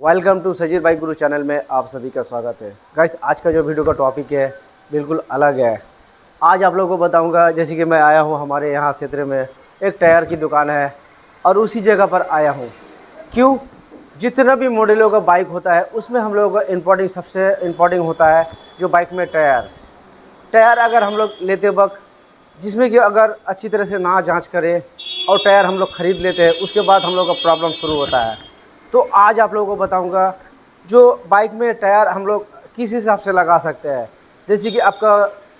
Welcome to Sajid bike Guru channel में आप सभी का स्वागत है। गाइस, आज का जो वीडियो का टॉपिक है बिल्कुल अलग है। आज आप लोगों को बताऊंगा, जैसे कि मैं आया हूं हमारे यहाँ क्षेत्र में एक टायर की दुकान है और उसी जगह पर आया हूं। क्यों? जितना भी मॉडलों का बाइक होता है उसमें हम लोगों का सबसे इम्पोर्टेंट होता है जो बाइक में टायर अगर हम लोग लेते वक्त जिसमें कि अगर अच्छी तरह से ना जांच करें और टायर हम लोग ख़रीद लेते हैं, उसके बाद हम लोग का प्रॉब्लम शुरू होता है। तो आज आप लोगों को बताऊंगा जो बाइक में टायर हम लोग किस हिसाब से लगा सकते हैं। जैसे कि आपका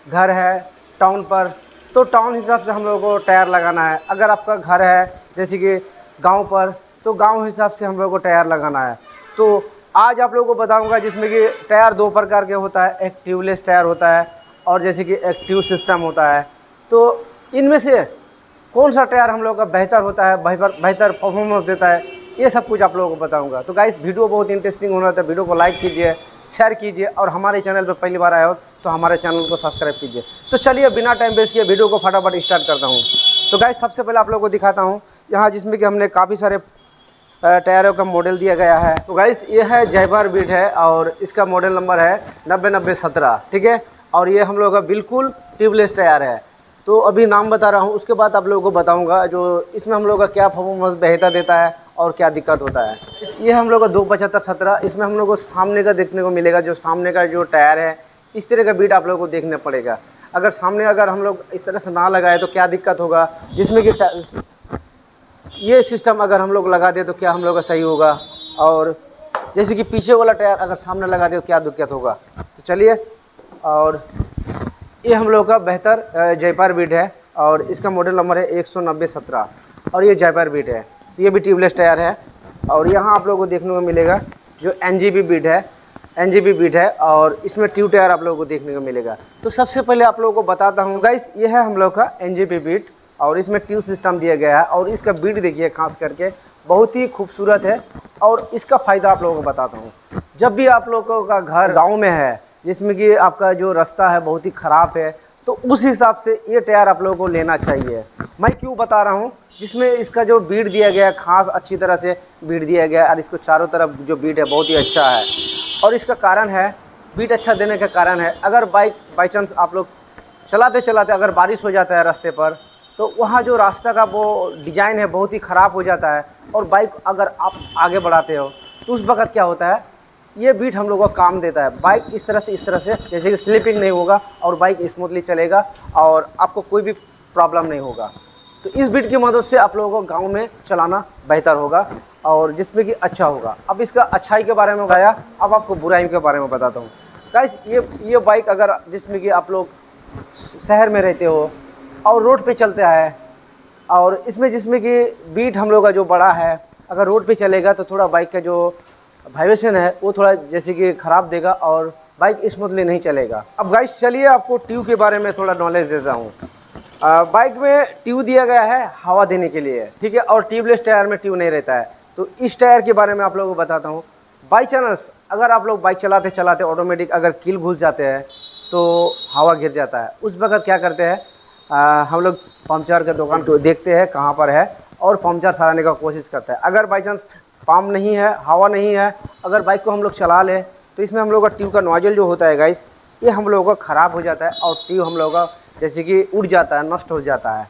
घर है टाउन पर, तो टाउन हिसाब से हम लोगों को टायर लगाना है। अगर आपका घर है जैसे कि गांव पर, तो गांव हिसाब से हम लोगों को टायर लगाना है। तो आज आप लोगों को बताऊंगा जिसमें कि टायर दो प्रकार के होता है, एक ट्यूबलेस टायर होता है और जैसे कि एक ट्यूब सिस्टम होता है। तो इनमें से कौन सा टायर हम लोग का बेहतर होता है, बेहतर परफॉर्मेंस देता है, ये सब कुछ आप लोगों को बताऊंगा। तो गाइस, वीडियो बहुत इंटरेस्टिंग होना था। वीडियो को लाइक कीजिए, शेयर कीजिए और हमारे चैनल पर पहली बार आए हो तो हमारे चैनल को सब्सक्राइब कीजिए। तो चलिए बिना टाइम वेस्ट किए वीडियो को फटाफट स्टार्ट करता हूँ। तो गाइस, सबसे पहले आप लोगों को दिखाता हूँ यहाँ जिसमें कि हमने काफ़ी सारे टायरों का मॉडल दिया गया है। तो गाइस, ये है जयपर बीट है और इसका मॉडल नंबर है 909017, ठीक है। और ये हम लोगों का बिल्कुल ट्यूबलेस टायर है। तो अभी नाम बता रहा हूँ, उसके बाद आप लोगों को बताऊंगा जो इसमें हम लोग का क्या परफॉर्मेंस बेहतर देता है और क्या दिक्कत होता है। ये हम लोग का 27517, इसमें हम लोग को सामने का देखने को मिलेगा। जो सामने का जो टायर है इस तरह का बीट आप लोगों को देखने पड़ेगा। अगर हम लोग इस तरह से ना लगाए तो क्या दिक्कत होगा, जिसमें कि ये सिस्टम अगर हम लोग लगा दे तो क्या हम लोग का सही होगा, और जैसे कि पीछे वाला टायर अगर सामने लगा दे तो क्या दिक्कत होगा। तो चलिए, और ये हम लोग का बेहतर जयपर बीट है और इसका मॉडल नंबर है 19017 और ये जयपर बीट है। तो ये भी ट्यूबलेस टायर है। और यहाँ आप लोगों को देखने को मिलेगा जो एनजीबी बीट है और इसमें ट्यूब टायर आप लोगों को देखने को मिलेगा। तो सबसे पहले आप लोगों को बताता हूँ गाइस, ये है हम लोग का एनजीबी बीट और इसमें ट्यूब सिस्टम दिया गया है और इसका बीट देखिए खास करके बहुत ही खूबसूरत है। और इसका फ़ायदा आप लोगों को बताता हूँ। जब भी आप लोगों का घर गाँव में है जिसमें कि आपका जो रास्ता है बहुत ही ख़राब है, तो उस हिसाब से ये टायर आप लोगों को लेना चाहिए। मैं क्यों बता रहा हूँ, जिसमें इसका जो बीट दिया गया है खास अच्छी तरह से बीट दिया गया है और इसको चारों तरफ जो बीट है बहुत ही अच्छा है। और इसका कारण है, बीट अच्छा देने का कारण है, अगर बाइक बाई चांस आप लोग चलाते चलाते अगर बारिश हो जाता है रास्ते पर, तो वहाँ जो रास्ता का वो डिज़ाइन है बहुत ही ख़राब हो जाता है और बाइक अगर आप आगे बढ़ाते हो तो उस वक्त क्या होता है, ये बीट हम लोगों को काम देता है। बाइक इस तरह से जैसे कि स्लिपिंग नहीं होगा और बाइक स्मूथली चलेगा और आपको कोई भी प्रॉब्लम नहीं होगा। तो इस बीट की मदद से आप लोगों को गांव में चलाना बेहतर होगा और जिसमें कि अच्छा होगा। अब इसका अच्छाई के बारे में बताया, अब आपको बुराई के बारे में बताता हूँ। गाइस, ये बाइक अगर जिसमें कि आप लोग शहर में रहते हो और रोड पे चलते हैं और इसमें जिसमें कि बीट हम लोग का जो बड़ा है, अगर रोड पे चलेगा तो थोड़ा बाइक का जो वाइब्रेशन है वो थोड़ा जैसे कि ख़राब देगा और बाइक स्मूथली नहीं चलेगा। अब गाइस, चलिए आपको ट्यूब के बारे में थोड़ा नॉलेज देता हूँ। बाइक में ट्यूब दिया गया है हवा देने के लिए, ठीक है, और ट्यूबलेस टायर में ट्यूब नहीं रहता है। तो इस टायर के बारे में आप लोगों को बताता हूँ। बाई चांस अगर आप लोग बाइक चलाते चलाते ऑटोमेटिक अगर कील घुस जाते हैं तो हवा गिर जाता है, उस वक्त क्या करते हैं, हम लोग पंचर के दुकान को देखते हैं कहाँ पर है और पंचर सराने का कोशिश करते हैं। अगर बाई चांस पंप नहीं है, हवा नहीं है, अगर बाइक को हम लोग चला ले तो इसमें हम लोग का ट्यूब का नोजल जो होता है गाइस, ये हम लोगों का ख़राब हो जाता है और ट्यूब हम लोगों का जैसे कि उड़ जाता है, नष्ट हो जाता है।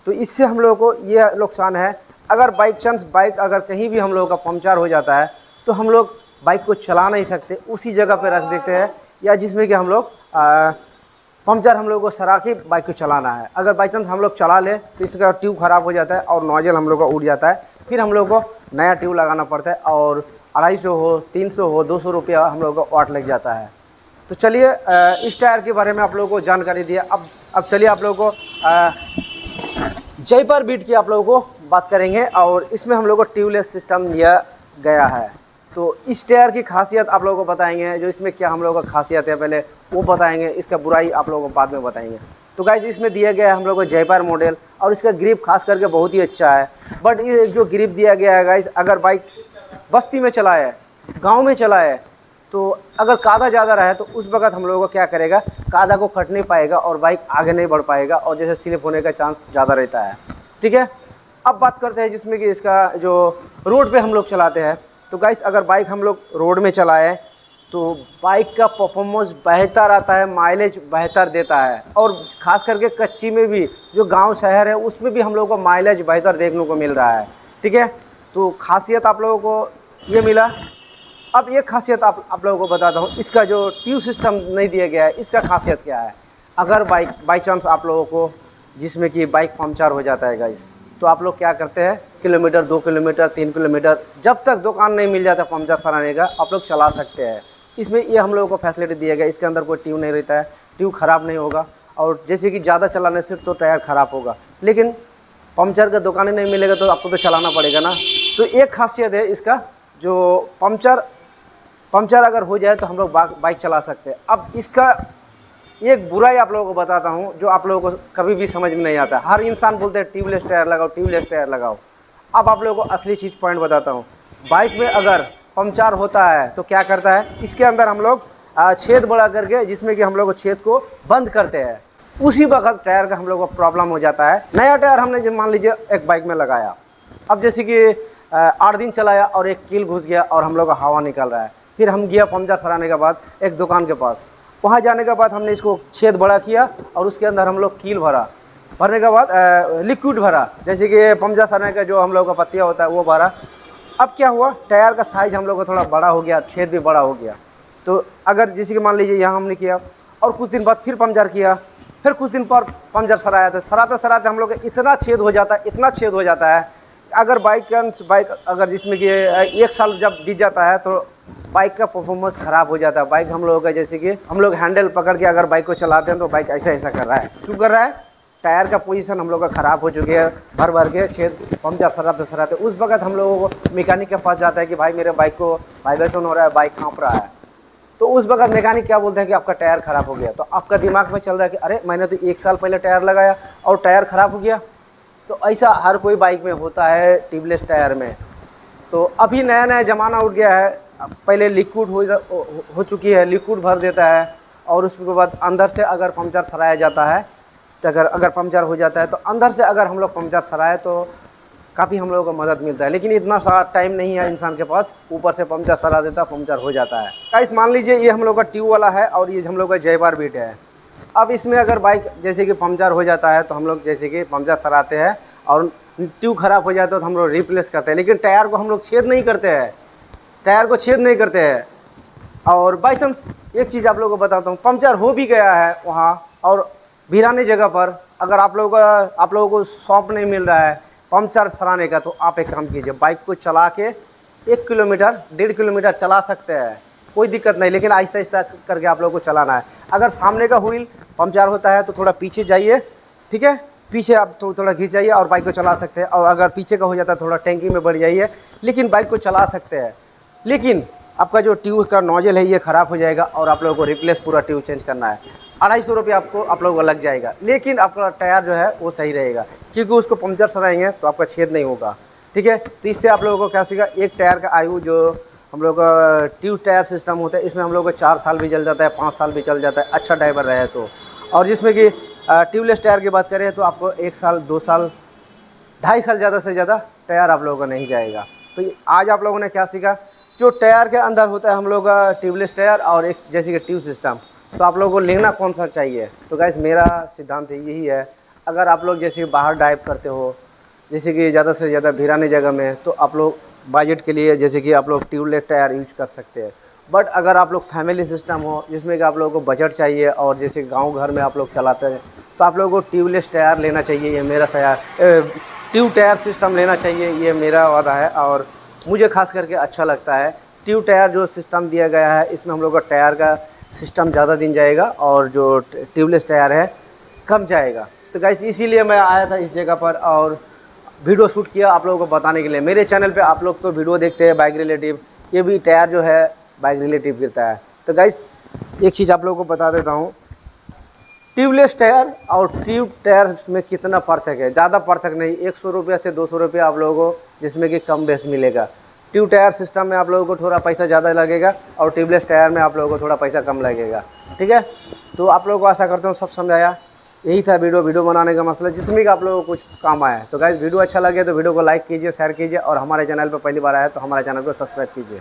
तो इससे हम लोगों को ये नुकसान है। अगर बाइक चांस बाइक अगर कहीं भी हम लोगों का पंचर हो जाता है तो हम लोग बाइक को चला नहीं सकते, उसी जगह पर रख देते हैं, या जिसमें कि हम लोग पंचर हम लोग को सरा के बाइक को चलाना है। अगर बाई चांस हम लोग चला ले तो इसका ट्यूब ख़राब हो जाता है और नोजल हम लोग का उड़ जाता है, फिर हम लोग को नया ट्यूब लगाना पड़ता है और 250 हो, 300 हो, 200 रुपया हम लोग को वाट लग जाता है। तो चलिए इस टायर के बारे में आप लोगों को जानकारी दिया। अब चलिए आप लोगों को जयपर बीट की आप लोगों को बात करेंगे और इसमें हम लोग को ट्यूबलेस सिस्टम दिया गया है। तो इस टायर की खासियत आप लोगों को बताएंगे, जो इसमें क्या हम लोगों का खासियत है पहले वो बताएंगे, इसका बुराई आप लोगों को बाद में बताएंगे। तो गाइस, इसमें दिया गया है हम लोग को जयपर मॉडल और इसका ग्रिप खास करके बहुत ही अच्छा है। बट ये जो ग्रिप दिया गया है गाइस, अगर बाइक बस्ती में चलाए, गांव में चलाए, तो अगर कादा ज़्यादा रहे तो उस वक्त हम लोगों को क्या करेगा, कादा को कट नहीं पाएगा और बाइक आगे नहीं बढ़ पाएगा और जैसे स्लिप होने का चांस ज़्यादा रहता है, ठीक है। अब बात करते हैं जिसमें कि इसका जो रोड पे हम लोग चलाते हैं तो गाइस अगर बाइक हम लोग रोड में चलाएं तो बाइक का परफॉर्मेंस बेहतर आता है, माइलेज बेहतर देता है, और खास करके कच्ची में भी जो गांव शहर है उसमें भी हम लोगों को माइलेज बेहतर देखने को मिल रहा है। ठीक है, तो खासियत आप लोगों को ये मिला। अब एक खासियत आप लोगों को बताता हूँ, इसका जो ट्यूब सिस्टम नहीं दिया गया है इसका खासियत क्या है। अगर बाई चांस आप लोगों को जिसमें कि बाइक पंचर हो जाता है गाइस, तो आप लोग क्या करते हैं, किलोमीटर 2 किलोमीटर 3 किलोमीटर जब तक दुकान नहीं मिल जाता पंचर सराने का आप लोग चला सकते हैं। इसमें ये हम लोगों को फैसिलिटी दिया गया, इसके अंदर कोई ट्यूब नहीं रहता है, ट्यूब खराब नहीं होगा, और जैसे कि ज़्यादा चलाने से तो टायर खराब होगा, लेकिन पंचर का दुकान ही नहीं मिलेगा तो आपको तो चलाना पड़ेगा ना। तो एक खासियत है इसका, जो पंचर अगर हो जाए तो हम लोग बाइक चला सकते हैं। अब इसका एक बुराई आप लोगों को बताता हूँ जो आप लोगों को कभी भी समझ में नहीं आता। हर इंसान बोलते हैं ट्यूबलेस टायर लगाओ, ट्यूबलेस टायर लगाओ। अब आप लोगों को असली चीज़ पॉइंट बताता हूँ। बाइक में अगर पंचर होता है तो क्या करता है, इसके अंदर हम लोग छेद बड़ा करके जिसमें कि हम लोग छेद को बंद करते हैं, उसी वक्त टायर का हम लोग को प्रॉब्लम हो जाता है। नया टायर हमने जो मान लीजिए एक बाइक में लगाया, अब जैसे कि 8 दिन चलाया और एक कील घुस गया और हम लोग का हवा निकल रहा है, फिर हम गया पंचर सराने के बाद एक दुकान के पास, वहाँ जाने के बाद हमने इसको छेद बड़ा किया और उसके अंदर हम लोग कील भरने के बाद लिक्विड भरा, जैसे कि पंचर सराने का जो हम लोग का पत्तिया होता है वो भरा। अब क्या हुआ, टायर का साइज हम लोग का थोड़ा बड़ा हो गया, छेद भी बड़ा हो गया। तो अगर जैसे कि मान लीजिए यहाँ हमने किया और कुछ दिन बाद फिर पंचर किया, फिर कुछ दिन पर पंचर सराया, तो सराते हम लोग का इतना छेद हो जाता है, इतना छेद हो जाता है। अगर बाइक अगर जिसमें कि 1 साल जब बीत जाता है तो बाइक का परफॉर्मेंस ख़राब हो जाता है। बाइक हम लोगों का जैसे कि हम लोग हैंडल पकड़ के अगर बाइक को चलाते हैं तो बाइक ऐसा कर रहा है, क्यों कर रहा है, टायर का पोजीशन हम लोग का ख़राब हो चुकी है, भर के छेद पंचर सराते उस वक्त हम लोगों को मैकेनिक के पास जाता है कि भाई मेरे बाइक को वाइब्रेशन हो रहा है, बाइक काँप रहा है। तो उस वक्त मैकेनिक क्या बोलते हैं कि आपका टायर ख़राब हो गया। तो आपका दिमाग में चल रहा है कि अरे मैंने तो 1 साल पहले टायर लगाया और टायर ख़राब हो गया। तो ऐसा हर कोई बाइक में होता है, ट्यूबलेस टायर में। तो अभी नया ज़माना उठ गया है, पहले लिक्विड हो चुकी है, लिक्विड भर देता है और उसके बाद अंदर से अगर पंचर सराया जाता है तो अगर पंचर हो जाता है तो अंदर से अगर हम लोग पंचर सराए तो काफ़ी हम लोगों को मदद मिलता है। लेकिन इतना सारा टाइम नहीं है इंसान के पास, ऊपर से पंचर सरा देता, पंचर हो जाता है। गाइस मान लीजिए ये हम लोग का ट्यूब वाला है और ये हम लोग का जयबार बीट है। अब इसमें अगर बाइक जैसे कि पंचर हो जाता है तो हम लोग जैसे कि पंचर सराते हैं और ट्यूब खराब हो जाता है तो हम लोग रिप्लेस करते हैं, लेकिन टायर को हम लोग छेद नहीं करते हैं। और बाई चांस एक चीज़ आप लोगों को बताता हूँ, पंचर हो भी गया है वहाँ और वीरानी जगह पर, अगर आप लोगों को शॉप नहीं मिल रहा है पंचर सराने का, तो आप एक काम कीजिए, बाइक को चला के 1 किलोमीटर 1.5 किलोमीटर चला सकते हैं, कोई दिक्कत नहीं, लेकिन आहिस्ता आहिस्ता करके आप लोगों को चलाना है। अगर सामने का व्हील पंचर होता है तो थोड़ा पीछे जाइए, ठीक है, पीछे आप थोड़ा घिस जाइए और बाइक को चला सकते हैं। और अगर पीछे का हो जाता है थोड़ा टैंकी में बढ़ जाइए, लेकिन बाइक को चला सकते हैं। लेकिन आपका जो ट्यूब का नोजल है ये ख़राब हो जाएगा और आप लोगों को रिप्लेस पूरा ट्यूब चेंज करना है। 250 रुपये आप लोगों को लग जाएगा, लेकिन आपका टायर जो है वो सही रहेगा, क्योंकि उसको पंचर सराएंगे तो आपका छेद नहीं होगा। ठीक है, तो इससे आप लोगों को क्या सीखा, एक टायर का आयु जो हम लोग का ट्यूब टायर सिस्टम होता है इसमें हम लोग को 4 साल भी चल जाता है, 5 साल भी चल जाता है, अच्छा ड्राइवर रहे तो। और जिसमें कि ट्यूबलेस टायर की बात करें तो आपको 1 साल 2 साल 2.5 साल ज़्यादा से ज़्यादा टायर आप लोगों को नहीं जाएगा। तो आज आप लोगों ने क्या सीखा, जो टायर के अंदर होता है हम लोग का ट्यूबलेस टायर और एक जैसे कि ट्यूब सिस्टम, तो आप लोगों को लेना कौन सा चाहिए। तो गाइस मेरा सिद्धांत यही है, अगर आप लोग जैसे बाहर ड्राइव करते हो, जैसे कि ज़्यादा से ज़्यादा भिरानी जगह में, तो आप लोग बजट के लिए जैसे कि आप लोग ट्यूबलेस टायर यूज कर सकते हैं। बट अगर आप लोग फैमिली सिस्टम हो जिसमें कि आप लोगों को बजट चाहिए और जैसे गांव घर में आप लोग चलाते हैं, तो आप लोगों को ट्यूबलेस टायर लेना चाहिए, ये मेरा ट्यूब टायर सिस्टम लेना चाहिए, ये मेरा वादा है और मुझे खास करके अच्छा लगता है। ट्यूब टायर जो सिस्टम दिया गया है इसमें हम लोग का टायर का सिस्टम ज़्यादा दिन जाएगा और जो ट्यूबलेस टायर है कम जाएगा। तो गाइस इसीलिए मैं आया था इस जगह पर और वीडियो शूट किया आप लोगों को बताने के लिए। मेरे चैनल पे आप लोग तो वीडियो देखते हैं बाइक रिलेटिव, ये भी टायर जो है बाइक रिलेटिव गिरता है। तो गाइस एक चीज़ आप लोगों को बता देता हूँ, ट्यूबलेस टायर और ट्यूब टायर में कितना फर्क है, ज़्यादा फर्क नहीं, 100 रुपये से 200 रुपये आप लोगों को जिसमें कि कम बेस मिलेगा। ट्यूब टायर सिस्टम में आप लोगों को थोड़ा पैसा ज़्यादा लगेगा और ट्यूबलेस टायर में आप लोगों को थोड़ा पैसा कम लगेगा। ठीक है, तो आप लोगों को आशा करता हूँ सब समझाया। यही था वीडियो बनाने का मसला, जिसमें कि आप लोगों को कुछ काम आया। तो गाइस वीडियो अच्छा लगे तो वीडियो को लाइक कीजिए, शेयर कीजिए, और हमारे चैनल पर पहली बार आया तो हमारे चैनल को सब्सक्राइब कीजिए।